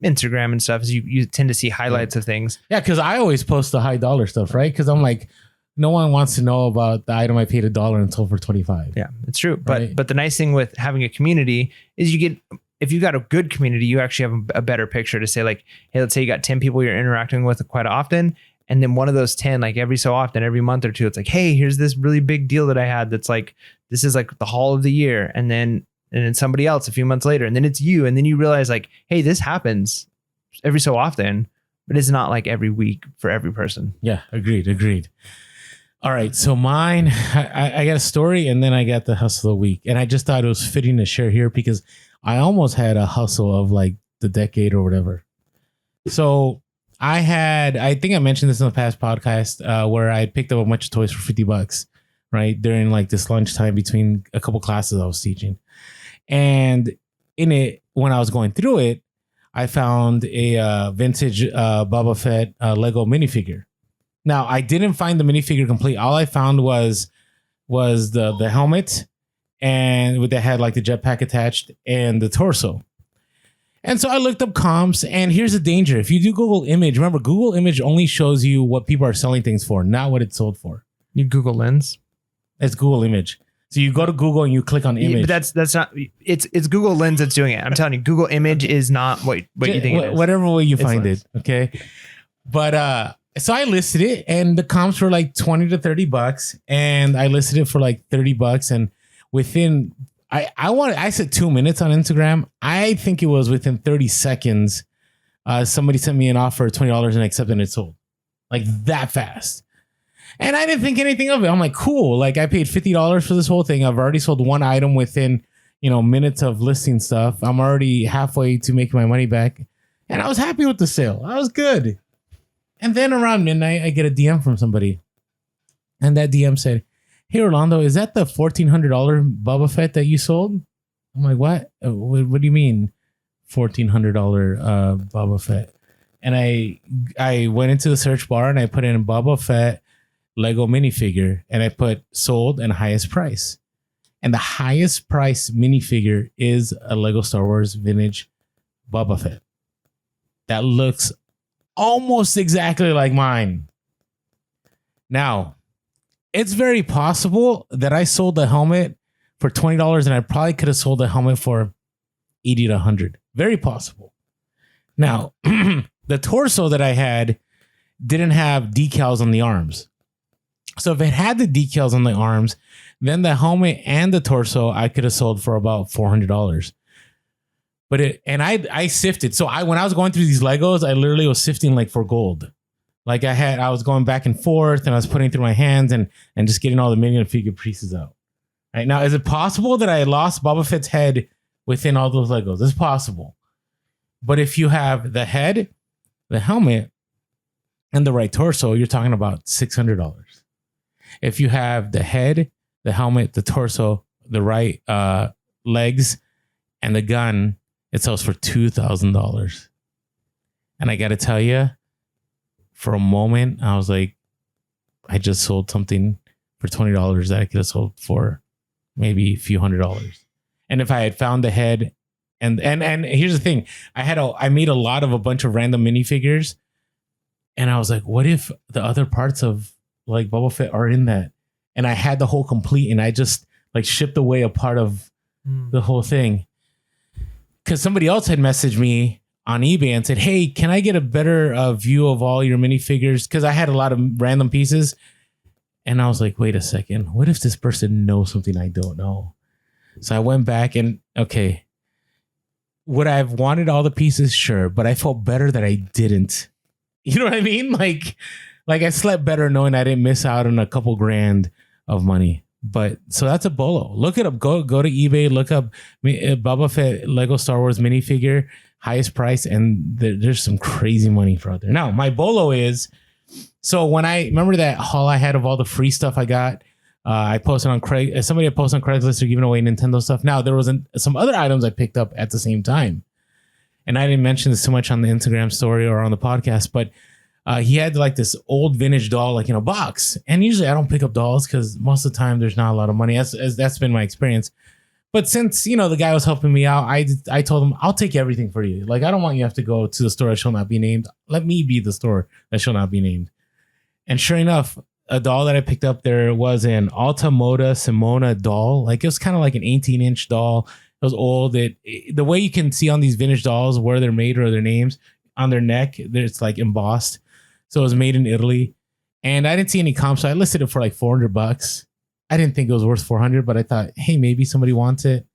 Instagram and stuff, is you tend to see highlights of things. Yeah, because I always post the high dollar stuff, right? Because I'm like, no one wants to know about the item I paid $1 and sold for $25. Yeah, it's true. Right? But the nice thing with having a community is if you got a good community, you actually have a better picture to say, like, hey, let's say you got 10 people you're interacting with quite often. And then one of those 10, like every so often, every month or two, it's like, hey, here's this really big deal that I had. That's like, this is like the haul of the year. And then somebody else a few months later, and then it's you. And then you realize, like, hey, this happens every so often, but it's not like every week for every person. Yeah, agreed. All right. So mine, I got a story, and then I got the hustle of the week. And I just thought it was fitting to share here because I almost had a hustle of like the decade or whatever. So I think I mentioned this in the past podcast where I picked up a bunch of toys for $50, right? During like this lunchtime between a couple classes I was teaching. And in it, when I was going through it, I found a vintage Boba Fett Lego minifigure. Now, I didn't find the minifigure complete. All I found was the helmet, and that had like the jetpack attached, and the torso. And so I looked up comps, and here's the danger. If you do Google image, remember, Google image only shows you what people are selling things for, not what it's sold for. You Google Lens? It's Google image. So you go to Google and you click on image. But that's not. It's Google Lens that's doing it. I'm telling you, Google Image is not what you think it is. Whatever way you find it, okay. But so I listed it, and the comps were like $20 to $30, and I listed it for like $30, and within I said 2 minutes on Instagram. I think it was within 30 seconds. Somebody sent me an offer of $20 and I accepted, and it sold like that fast. And I didn't think anything of it. I'm like, cool. Like I paid $50 for this whole thing. I've already sold one item within, minutes of listing stuff. I'm already halfway to making my money back. And I was happy with the sale. I was good. And then around midnight, I get a DM from somebody. And that DM said, hey, Orlando, is that the $1,400 Boba Fett that you sold? I'm like, what? What do you mean $1,400 Boba Fett? And I went into the search bar and I put in Boba Fett Lego minifigure, and I put sold and highest price. And the highest price minifigure is a Lego Star Wars vintage Boba Fett that looks almost exactly like mine. Now, it's very possible that I sold the helmet for $20 and I probably could have sold the helmet for $80 to $100. Very possible. Now, the torso that I had didn't have decals on the arms. So if it had the decals on the arms, then the helmet and the torso I could have sold for about $400. But I sifted. So when I was going through these Legos, I literally was sifting like for gold. Like I was going back and forth, and I was putting through my hands and just getting all the minifigure pieces out. Right now, is it possible that I lost Boba Fett's head within all those Legos? It's possible. But if you have the head, the helmet, and the right torso, you're talking about $600. If you have the head, the helmet, the torso, the right legs, and the gun, it sells for $2,000. And I got to tell you, for a moment, I was like, I just sold something for $20 that I could have sold for maybe a few $100s. And if I had found the head, and here's the thing, I made a bunch of random minifigures, and I was like, what if the other parts of like Boba Fett are in that? And I had the whole complete, and I just like shipped away a part of the whole thing. Because somebody else had messaged me on eBay and said, hey, can I get a better view of all your minifigures? Because I had a lot of random pieces. And I was like, wait a second. What if this person knows something I don't know? So I went back and, okay, would I have wanted all the pieces? Sure. But I felt better that I didn't. You know what I mean? Like I slept better knowing I didn't miss out on a couple grand of money. But so that's a bolo. Look it up. Go to eBay. Look up Boba Fett Lego Star Wars minifigure, highest price, and there's some crazy money for out there. Now my bolo is, so when I remember that haul I had of all the free stuff I got, I posted on somebody had posted on Craigslist or giving away Nintendo stuff. Now there was some other items I picked up at the same time, and I didn't mention this too much on the Instagram story or on the podcast, but he had like this old vintage doll, like in a box. And usually I don't pick up dolls because most of the time there's not a lot of money. That's been my experience. But since, the guy was helping me out, I told him, I'll take everything for you. Like, I don't want you to have to go to the store that shall not be named. Let me be the store that shall not be named. And sure enough, a doll that I picked up there was an Alta Moda Simona doll. Like, it was kind of like an 18-inch doll. It was old. The way you can see on these vintage dolls where they're made or their names on their neck, it's like embossed. So it was made in Italy, and I didn't see any comps. So I listed it for like $400. I didn't think it was worth 400, but I thought, hey, maybe somebody wants it.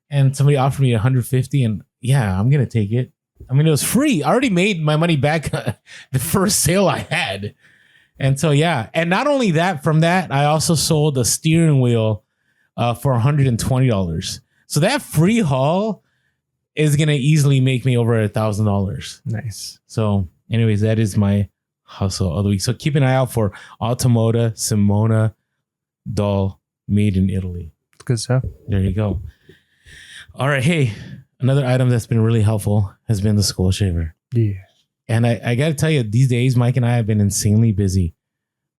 And somebody offered me 150, and yeah, I'm going to take it. I mean, it was free. I already made my money back the first sale I had. And so, yeah. And not only that, from that, I also sold a steering wheel for $120. So that free haul is going to easily make me over $1,000. Nice. So anyways, that is my hustle of the week. So keep an eye out for Automoda Simona doll made in Italy. Good stuff. There you go. All right. Hey, another item that's been really helpful has been the skull shaver. Yeah. And I got to tell you, these days, Mike and I have been insanely busy,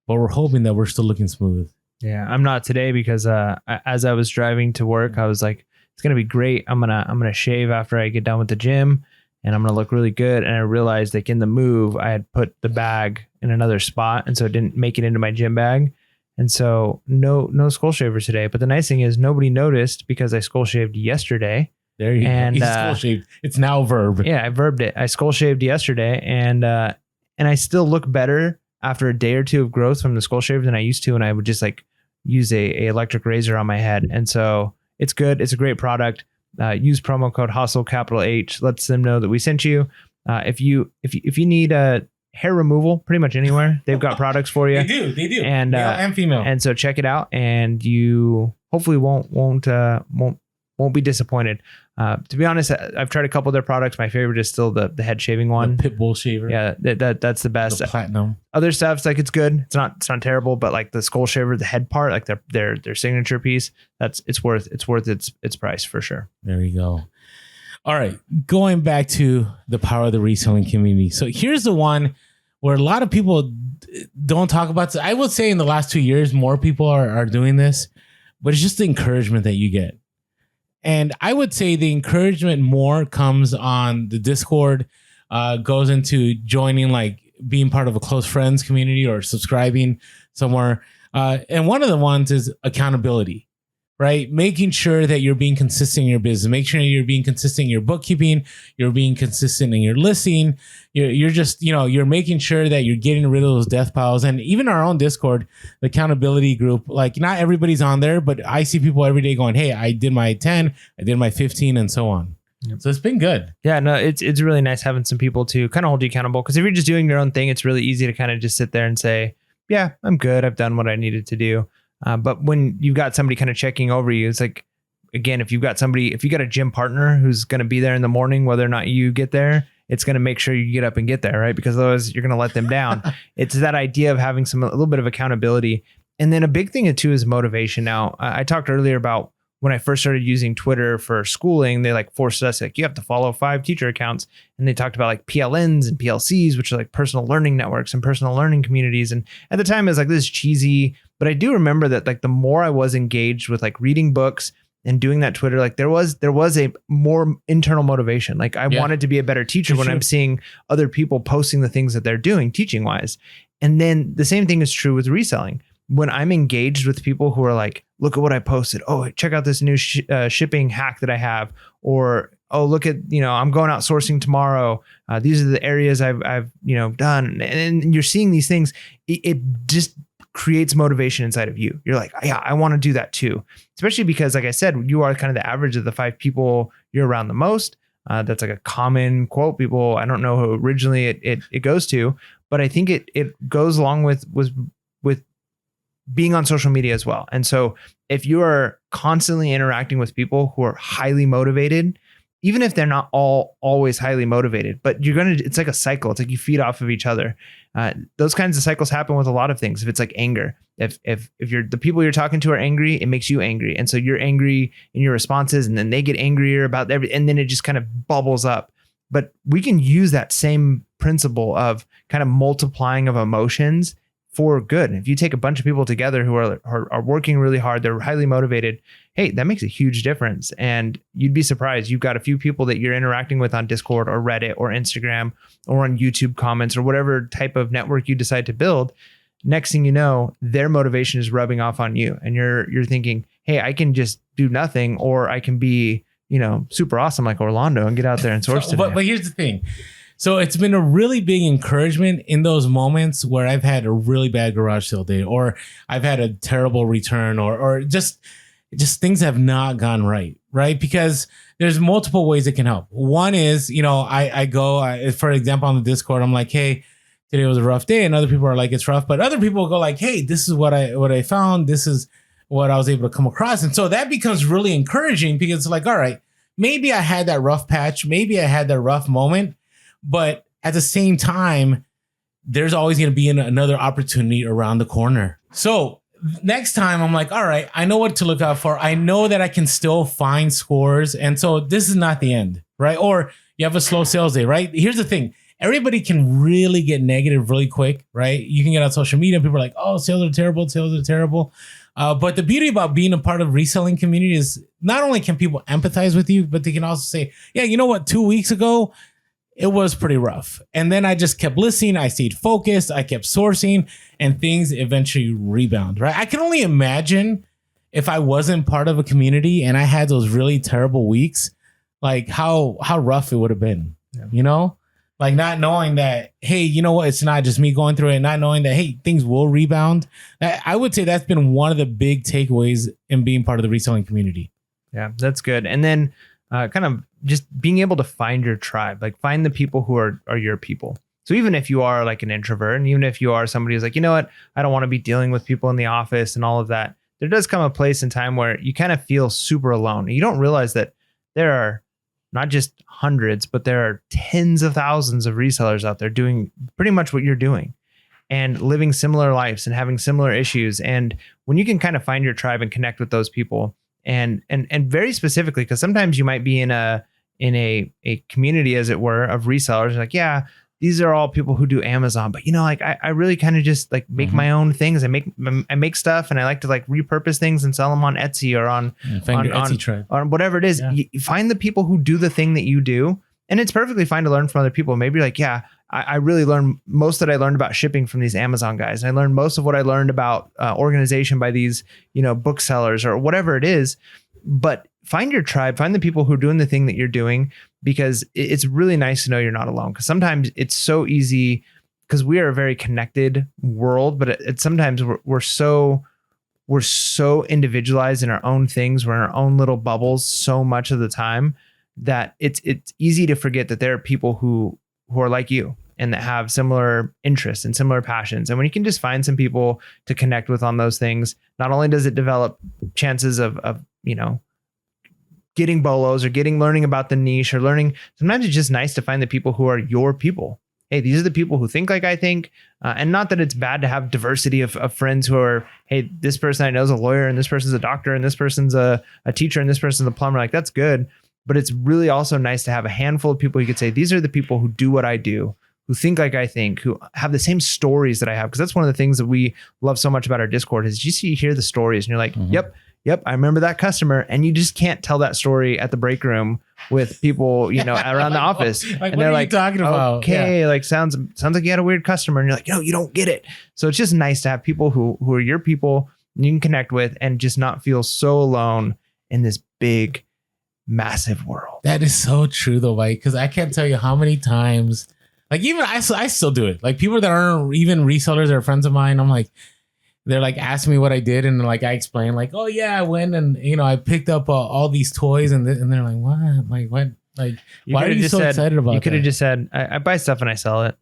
but we're hoping that we're still looking smooth. Yeah, I'm not today because as I was driving to work, I was like, it's going to be great. I'm going to shave after I get done with the gym, and I'm going to look really good. And I realized, like, in the move, I had put the bag in another spot, and so it didn't make it into my gym bag. And so no skull shaver today. But the nice thing is nobody noticed because I skull shaved yesterday. There you go. He's skull shaved. It's now a verb. Yeah, I verbed it. I skull shaved yesterday, and I still look better after a day or two of growth from the skull shave than I used to, and I would just like use a electric razor on my head. And so it's good. It's a great product. Use promo code Hustle, capital H. Lets them know that we sent you. If you need a hair removal, pretty much anywhere, they've got products for you. They do, and male and female. And so check it out, and you hopefully won't be disappointed. To be honest, I've tried a couple of their products. My favorite is still the head shaving one, the Pitbull shaver. Yeah, that's the best. The platinum. Other stuff's like it's good. It's not terrible, but like the skull shaver, the head part, like their signature piece, it's worth its price for sure. There you go. All right, going back to the power of the reselling community. So here's the one where a lot of people don't talk about. I would say in the last 2 years, more people are doing this, but it's just the encouragement that you get. And I would say the encouragement more comes on the Discord, goes into joining, like being part of a close friends community or subscribing somewhere. And one of the ones is accountability. Right? Making sure that you're being consistent in your business. Make sure you're being consistent in your bookkeeping. You're being consistent in your listing. You're just, you're making sure that you're getting rid of those death piles. And even our own Discord, the accountability group, like not everybody's on there, but I see people every day going, hey, I did my 10, I did my 15 and so on. Yep. So it's been good. Yeah, no, it's really nice having some people to kind of hold you accountable. Because if you're just doing your own thing, it's really easy to kind of just sit there and say, yeah, I'm good. I've done what I needed to do. But when you've got somebody kind of checking over you, it's like, again, if you got a gym partner who's going to be there in the morning, whether or not you get there, it's going to make sure you get up and get there, right? Because otherwise you're going to let them down. It's that idea of having a little bit of accountability. And then a big thing too is motivation. Now, I talked earlier about when I first started using Twitter for schooling, they like forced us, like, you have to follow 5 teacher accounts. And they talked about like PLNs and PLCs, which are like personal learning networks and personal learning communities. And at the time it was like, this is cheesy. But I do remember that like the more I was engaged with like reading books and doing that Twitter, like there was a more internal motivation. Like I wanted to be a better teacher when I'm seeing other people posting the things that they're doing teaching wise. And then the same thing is true with reselling. When I'm engaged with people who are like, look at what I posted. Oh, check out this new shipping hack that I have. Or, oh, look at, I'm going out sourcing tomorrow. These are the areas I've done. And you're seeing these things. It just creates motivation inside of you. You're like, yeah, I want to do that too. Especially because, like I said, you are kind of the average of the 5 people you're around the most. That's like a common quote. People, I don't know who originally it goes to, but I think it goes along with being on social media as well. And so if you are constantly interacting with people who are highly motivated, even if they're not always highly motivated, but it's like a cycle. It's like you feed off of each other. Those kinds of cycles happen with a lot of things. If it's like anger, if the people you're talking to are angry, it makes you angry. And so you're angry in your responses, and then they get angrier about everything. And then it just kind of bubbles up. But we can use that same principle of kind of multiplying of emotions for good. And if you take a bunch of people together who are working really hard, they're highly motivated, hey, that makes a huge difference. And you'd be surprised. You've got a few people that you're interacting with on Discord or Reddit or Instagram or on YouTube comments or whatever type of network you decide to build. Next thing you know, their motivation is rubbing off on you. And you're thinking, hey, I can just do nothing, or I can be, super awesome like Orlando and get out there and source today. But here's the thing. So it's been a really big encouragement in those moments where I've had a really bad garage sale day, or I've had a terrible return, or just things have not gone right? Because there's multiple ways it can help. One is, I go, for example, on the Discord, I'm like, hey, today was a rough day. And other people are like, it's rough. But other people go like, hey, this is what I found. This is what I was able to come across. And so that becomes really encouraging, because it's like, all right, maybe I had that rough patch. Maybe I had that rough moment. But at the same time, there's always going to be another opportunity around the corner. So next time I'm like, all right, I know what to look out for. I know that I can still find scores. And so this is not the end, right? Or you have a slow sales day, right? Here's the thing. Everybody can really get negative really quick, right? You can get on social media. People are like, oh, sales are terrible. Sales are terrible. But the beauty about being a part of reselling community is not only can people empathize with you, but they can also say, yeah, you know what? 2 weeks ago, it was pretty rough. And then I just kept listening. I stayed focused. I kept sourcing, and things eventually rebound, right? I can only imagine if I wasn't part of a community and I had those really terrible weeks, like how rough it would have been, you know? Like not knowing that, hey, you know what? It's not just me going through it. Not knowing that, hey, things will rebound. I would say that's been one of the big takeaways in being part of the reselling community. Yeah, that's good. And then kind of just being able to find your tribe, like find the people who are your people. So even if you are like an introvert, and even if you are somebody who's like, you know what, I don't want to be dealing with people in the office and all of that, there does come a place in time where you kind of feel super alone. You don't realize that there are not just hundreds, but there are tens of thousands of resellers out there doing pretty much what you're doing and living similar lives and having similar issues. And when you can kind of find your tribe and connect with those people, and very specifically, because sometimes you might be in a community, as it were, of resellers, like, yeah, these are all people who do Amazon, but you know, like I really kind of just like make my own things. I make stuff, and I like to like repurpose things and sell them on Etsy or on Etsy tribe, on whatever it is. Yeah. You find the people who do the thing that you do, and it's perfectly fine to learn from other people. Maybe you're like, yeah, I really learned most that I learned about shipping from these Amazon guys, and I learned most of what I learned about organization by these, you know, booksellers or whatever it is. But find your tribe, find the people who are doing the thing that you're doing, because it's really nice to know you're not alone. Because sometimes it's so easy, because we are a very connected world, but sometimes we're so individualized in our own things. We're in our own little bubbles so much of the time that it's easy to forget that there are people who are like you and that have similar interests and similar passions. And when you can just find some people to connect with on those things, not only does it develop chances of you know, getting bolos or learning about the niche or learning. Sometimes it's just nice to find the people who are your people. Hey, these are the people who think like I think. And not that it's bad to have diversity of friends who are, hey, this person I know is a lawyer, and this person's a doctor, and this person's a teacher, and this person's a plumber. Like, that's good. But it's really also nice to have a handful of people you could say, these are the people who do what I do, who think like I think, who have the same stories that I have. Because that's one of the things that we love so much about our Discord is you hear the stories and you're like, Yep, I remember that customer, and you just can't tell that story at the break room with people, you know, around the office. Like, and they're like, talking about? Okay, like sounds like you had a weird customer, and you're like, no, you don't get it. So it's just nice to have people who are your people you can connect with, and just not feel so alone in this big, massive world. That is so true, though, Mike. Because I can't tell you how many times, like even I still do it. Like people that aren't even resellers or friends of mine, I'm like, they're like asking me what I did, and like I explain, like, oh yeah, I went and you know I picked up all these toys, and they're like, what? Like what? Like why are you so excited about? You could have just said, I buy stuff and I sell it.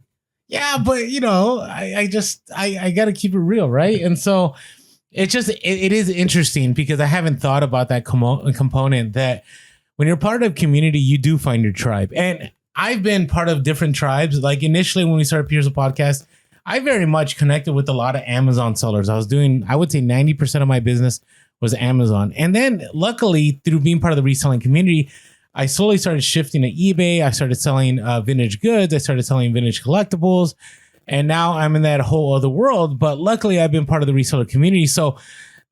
Yeah, but you know, I got to keep it real, right? And so it is interesting because I haven't thought about that component that when you're part of community, you do find your tribe, and I've been part of different tribes. Like initially when we started Peers of Podcast, I very much connected with a lot of Amazon sellers. I would say 90% of my business was Amazon. And then luckily through being part of the reselling community, I slowly started shifting to eBay. I started selling vintage goods. I started selling vintage collectibles. And now I'm in that whole other world. But luckily I've been part of the reseller community. So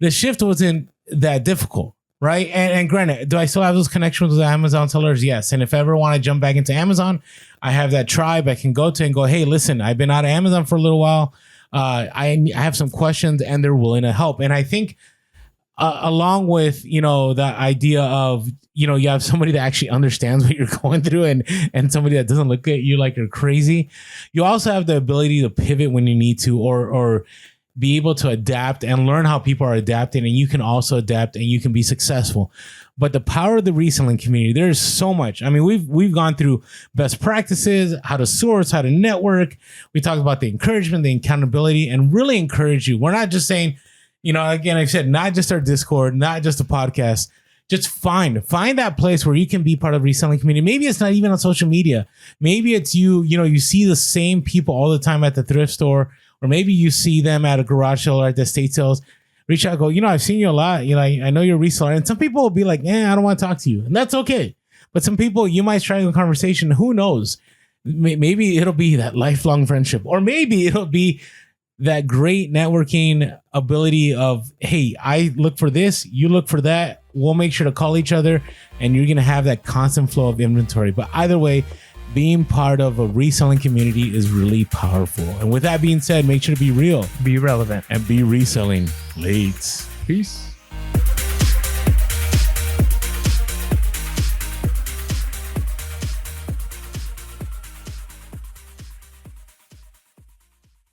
the shift wasn't that difficult, right? And granted, do I still have those connections with Amazon sellers? Yes. And if I ever want to jump back into Amazon, I have that tribe I can go to and go, hey, listen, I've been out of Amazon for a little while. I have some questions, and they're willing to help. And I think along with, you know, the idea of, you know, you have somebody that actually understands what you're going through and somebody that doesn't look at you like you're crazy. You also have the ability to pivot when you need to, or be able to adapt and learn how people are adapting, and you can also adapt and you can be successful. But the power of the reselling community, there's so much. I mean, we've gone through best practices, how to source, how to network. We talked about the encouragement, the accountability, and really encourage you. We're not just saying, you know, again, I've said not just our Discord, not just a podcast. Just find that place where you can be part of the reselling community. Maybe it's not even on social media. Maybe it's you know, you see the same people all the time at the thrift store, or maybe you see them at a garage sale or at the estate sales. Reach out, go, you know, I've seen you a lot. You know, I know you're a reseller. And some people will be like, I don't want to talk to you. And that's okay. But some people, you might strike a conversation. Who knows? Maybe it'll be that lifelong friendship. Or maybe it'll be that great networking ability of, hey, I look for this, you look for that. We'll make sure to call each other. And you're going to have that constant flow of inventory. But either way, being part of a reselling community is really powerful. And with that being said, make sure to be real, Be relevant. and be reselling. Late. Peace.